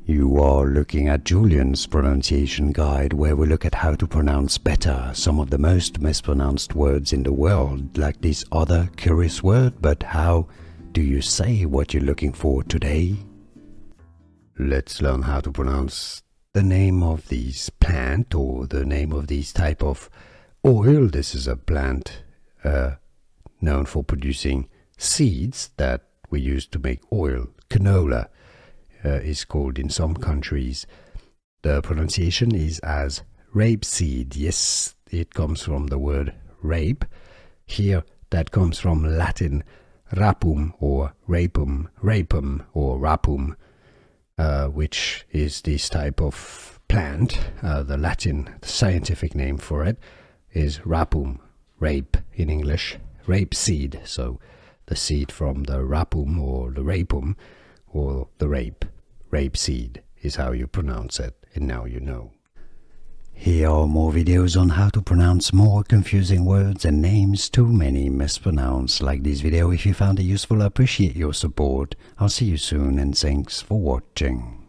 You are looking at Julian's pronunciation guide, where we look at how to pronounce better some of the most mispronounced words in the world, like this other curious word. But how do you say what you're looking for today? Let's learn how to pronounce the name of this plant, or the name of this type of oil. This is a plant known for producing seeds that we use to make oil. Canola is called in some countries. The pronunciation is as rapeseed. Yes, it comes from the word rape. Here, that comes from Latin rapum or rapum, or rapum, which is this type of plant. The Latin scientific name for it is rapum, rape in English, rapeseed. So the seed from the rapum or the rapum or the rapeseed is how you pronounce it, and now you know. Here are more videos on how to pronounce more confusing words and names too many mispronounced. Like this video if you found it useful. I appreciate your support. I'll see you soon, and thanks for watching.